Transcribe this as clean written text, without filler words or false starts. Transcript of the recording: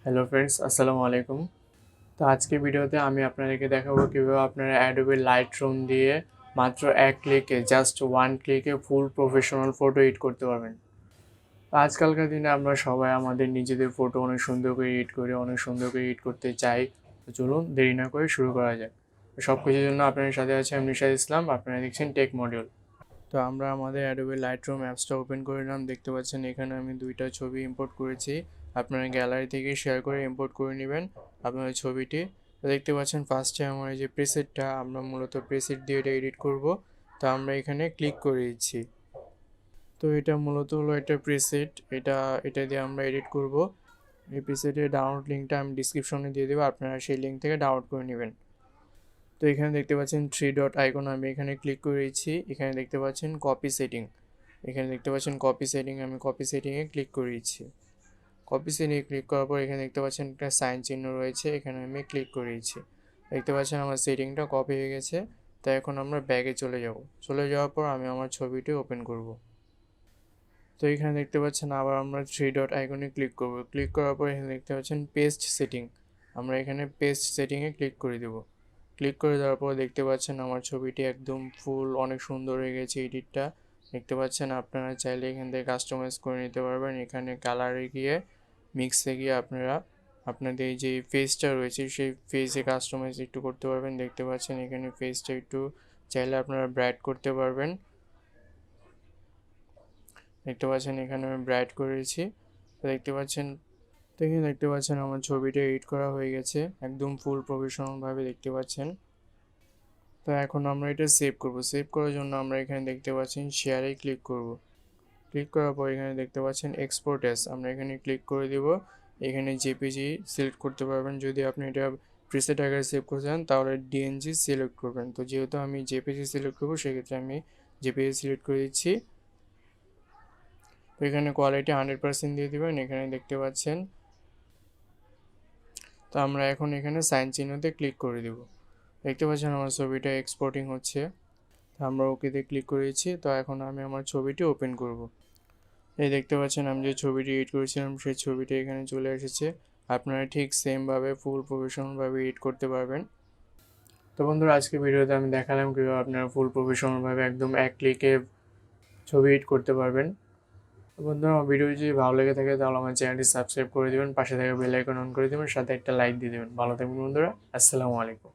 Hello friends, আসসালামু আলাইকুম। তো আজকের ভিডিওতে আমি আপনাদেরকে দেখাবো কীভাবে আপনারা অ্যাডোবে লাইটরুম দিয়ে মাত্র এক ক্লিকে জাস্ট ওয়ান ক্লিকে ফুল প্রফেশনাল ফটো এডিট করতে পারবেন। তো আজকালকার দিনে আমরা সবাই আমাদের নিজেদের ফটো অনেক সুন্দর করে এডিট করি, অনেক সুন্দর করে এডিট করতে চাই। তো চলুন দেরি না করে শুরু করা যাক। সব কিছুর জন্য আপনাদের সাথে আছে আমি নিশাদ ইসলাম, আপনারা দেখছেন টেক মডিউল। তো আমরা আমাদের অ্যাডোবে লাইটরুম অ্যাপসটা ওপেন করে নিলাম। দেখতে পাচ্ছেন এখানে আমি দুইটা ছবি ইম্পোর্ট করেছি। আপনারা গ্যালারি থেকে শেয়ার করে ইম্পোর্ট করে নেবেন আপনার ছবিটি। তো দেখতে পাচ্ছেন ফার্স্টে আমার এই যে প্রেসেটটা, আমরা মূলত প্রেসেট দিয়ে এটা এডিট করব। তো আমরা এখানে ক্লিক করে দিচ্ছি। তো এটা মূলত হলো একটা প্রেসেট, এটা দিয়ে আমরা এডিট করব। এই প্রেসেটের ডাউনলোড লিঙ্কটা আমি ডিসক্রিপশনে দিয়ে দেবো, আপনারা সেই লিঙ্ক থেকে ডাউনলোড করে নেবেন। তো এখানে দেখতে পাচ্ছেন থ্রি ডট আইকন, আমি এখানে ক্লিক করেছি। এখানে দেখতে পাচ্ছেন কপি সেটিং, এখানে দেখতে পাচ্ছেন কপি সেটিং, আমি কপি সেটিংয়ে ক্লিক করেছি। কপি সেটিংয়ে ক্লিক করার পর এখানে দেখতে পাচ্ছেন একটা সাইন চিহ্ন রয়েছে, এখানে আমি ক্লিক করেছি। দেখতে পাচ্ছেন আমার সেটিংটা কপি হয়ে গেছে। তাই এখন আমরা ব্যাগে চলে যাওয়ার পর আমি আমার ছবিটি ওপেন করব। তো এখানে দেখতে পাচ্ছেন আবার আমরা থ্রি ডট আইকনে ক্লিক করব। ক্লিক করার পর এখানে দেখতে পাচ্ছেন পেস্ট সেটিং, আমরা এখানে পেস্ট সেটিংয়ে ক্লিক করে দেব। ক্লিক করে দেওয়ার পর দেখতে পাচ্ছেন আমার ছবিটি একদম ফুল অনেক সুন্দর হয়ে গেছে এডিটটা। দেখতে পাচ্ছেন আপনারা চাইলে এখান থেকে কাস্টমাইজ করে নিতে পারবেন। এখানে কালারে গিয়ে মিক্সে গিয়ে আপনারা আপনাদের এই যে ফেসটা রয়েছে সেই ফেসে কাস্টমাইজ একটু করতে পারবেন। দেখতে পাচ্ছেন এখানে ফেসটা একটু চাইলে আপনারা ব্রাইট করতে পারবেন। দেখতে পাচ্ছেন এখানে আমি ব্রাইট করেছি। তো এখানে দেখতে পাচ্ছেন আমার ছবিটা এডিট করা হয়ে গেছে একদম ফুল প্রফেশনালভাবে দেখতে পাচ্ছেন। তো এখন আমরা এটা সেভ করব। সেভ করার জন্য আমরা এখানে দেখতে পাচ্ছেন শেয়ারে ক্লিক করব। ক্লিক করার পর এখানে দেখতে পাচ্ছেন এক্সপোর্ট অ্যাজ, আমরা এখানে ক্লিক করে দেব। এখানে জেপিজি সিলেক্ট করতে পারবেন, যদি আপনি এটা প্রিসেট আকারে সেভ করতে চান তাহলে ডিএনজি সিলেক্ট করবেন। তো যেহেতু আমি জেপিজি সিলেক্ট করবো সেক্ষেত্রে আমি জেপিজি সিলেক্ট করে দিচ্ছি। তো এখানে কোয়ালিটি 100% দিয়ে দেবেন, এখানে দেখতে পাচ্ছেন। তো আমরা এখন এখানে সাইন চিহ্নতে ক্লিক করে দেব। দেখতে পাচ্ছেন আমার ছবিটা এক্সপোর্টিং হচ্ছে। আমরা ওকেতে ক্লিক করেছি। তো এখন আমি আমার ছবিটি ওপেন করব। এই দেখতে পাচ্ছেন আমি যে ছবিটি এডিট করেছিলাম সেই ছবিটি এখানে চলে এসেছে। আপনারা ঠিক সেমভাবে ফুল প্রফেশনালভাবে এডিট করতে পারবেন। তো বন্ধুরা, আজকে ভিডিওতে আমি দেখালাম কীভাবে আপনারা ফুল প্রফেশনালভাবে একদম এক ক্লিকে ছবি এডিট করতে পারবেন। তো বন্ধুরা, আমার ভিডিও যদি ভালো লেগে থাকে তাহলে আমার চ্যানেলটি সাবস্ক্রাইব করে দেবেন, পাশে থাকা বেল আইকন অন করে দেবেন, সাথে একটা লাইক দিয়ে দেবেন। ভালো থাকবেন বন্ধুরা, আসসালামু আলাইকুম।